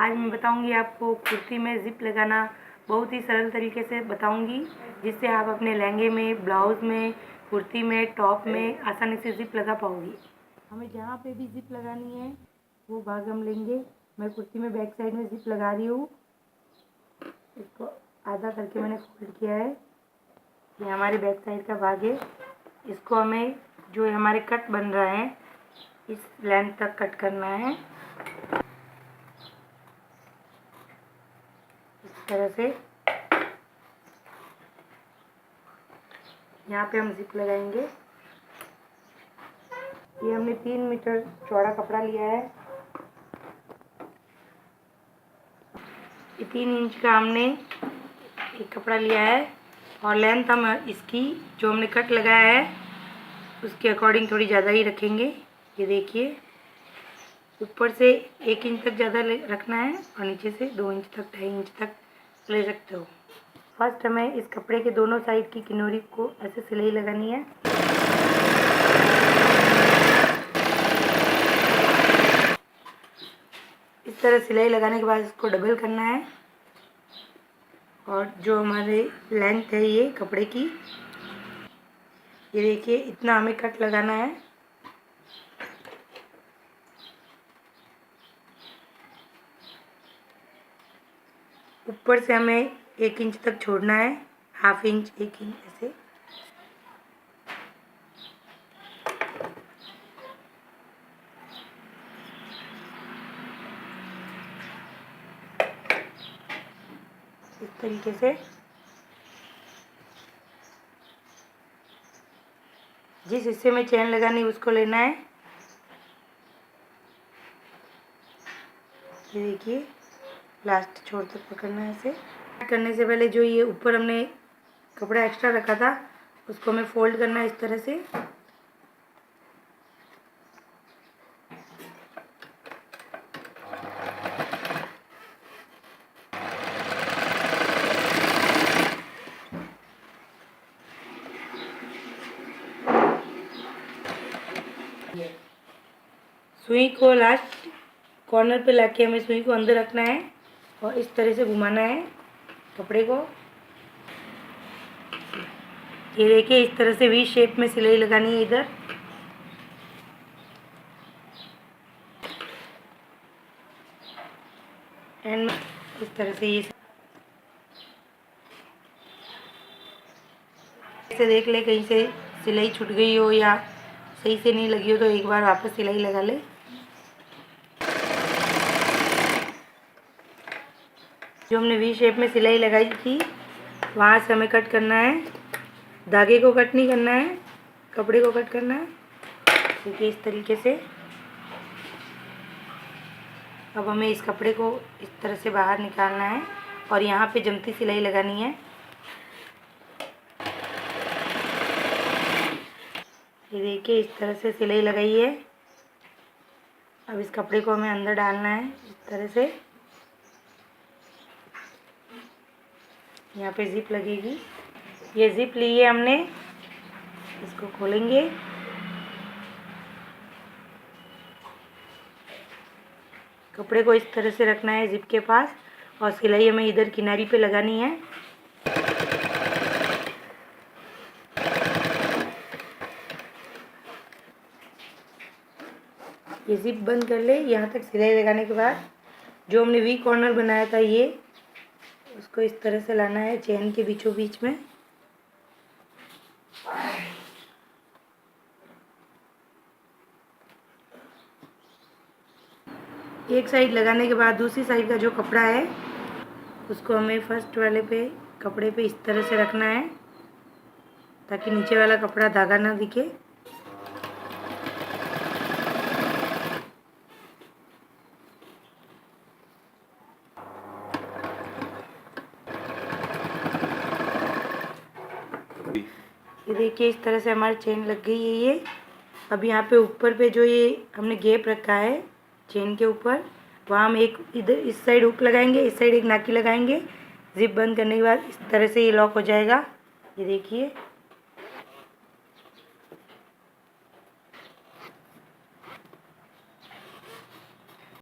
आज मैं बताऊंगी आपको कुर्ती में ज़िप लगाना बहुत ही सरल तरीके से बताऊंगी, जिससे आप अपने लहंगे में, ब्लाउज़ में, कुर्ती में, टॉप में आसानी से ज़िप लगा पाओगी। हमें जहाँ पे भी ज़िप लगानी है वो भाग हम लेंगे। मैं कुर्ती में बैक साइड में ज़िप लगा रही हूँ। इसको आधा करके मैंने फोल्ड किया है। ये हमारे बैक साइड का भाग है। इसको हमें जो हमारे कट बन रहा है इस लेंथ तक कट करना है। इस तरह से यहाँ पे हम ज़िप लगाएंगे। ये हमने 3 मीटर चौड़ा कपड़ा लिया है। ये 3 इंच का हमने एक कपड़ा लिया है और लेंथ हम इसकी जो हमने कट लगाया है उसके अकॉर्डिंग थोड़ी ज़्यादा ही रखेंगे। ये देखिए, ऊपर से 1 इंच तक ज़्यादा रखना है और नीचे से 2 इंच तक, 2.5 इंच तक ले सकते हो। फर्स्ट हमें इस कपड़े के दोनों साइड की किनारी को ऐसे सिलाई लगानी है। इस तरह सिलाई लगाने के बाद इसको डबल करना है और जो हमारे लेंथ है ये कपड़े की, ये देखिए इतना हमें कट लगाना है। ऊपर से हमें 1 इंच तक छोड़ना है, ½ इंच, 1 इंच ऐसे। इस तरीके से जिस हिस्से में चैन लगानी है उसको लेना है। ये देखिए लास्ट छोर तक पकड़ना है ऐसे। करने से पहले जो ये ऊपर हमने कपड़ा एक्स्ट्रा रखा था उसको हमें फोल्ड करना है इस तरह से। सुई को लास्ट कॉर्नर पे लाके हमें सुई को अंदर रखना है और इस तरह से घुमाना है कपड़े को। ये देखिए इस तरह से वी शेप में सिलाई लगानी है इधर। एंड इस तरह से ये ऐसे देख ले कहीं से सिलाई छूट गई हो या सही से नहीं लगी हो तो एक बार वापस सिलाई लगा ले। जो हमने वी शेप में सिलाई लगाई थी वहाँ से हमें कट करना है। धागे को कट नहीं करना है, कपड़े को कट करना है। देखिए इस तरीके से। अब हमें इस कपड़े को इस तरह से बाहर निकालना है और यहाँ पे जमती सिलाई लगानी है। ये देखिए इस तरह से सिलाई लगाई है। अब इस कपड़े को हमें अंदर डालना है इस तरह से। यहाँ पे जिप लगेगी। ये जिप ली है हमने, इसको खोलेंगे। कपड़े को इस तरह से रखना है जिप के पास और सिलाई हमें इधर किनारी पे लगानी है। ये जिप बंद कर ले। यहाँ तक सिलाई लगाने के बाद जो हमने वी कॉर्नर बनाया था ये उसको इस तरह से लाना है चेन के बीचों बीच में। एक साइड लगाने के बाद दूसरी साइड का जो कपड़ा है उसको हमें फर्स्ट वाले पे कपड़े पे इस तरह से रखना है ताकि नीचे वाला कपड़ा धागा ना दिखे। ये देखिए इस तरह से हमारी चेन लग गई है ये। अब यहाँ पे ऊपर पे जो ये हमने गैप रखा है चेन के ऊपर, वहाँ हम एक इधर इस साइड हुक लगाएंगे, इस साइड एक नाकी लगाएंगे। जिप बंद करने के बाद इस तरह से ये लॉक हो जाएगा। ये देखिए।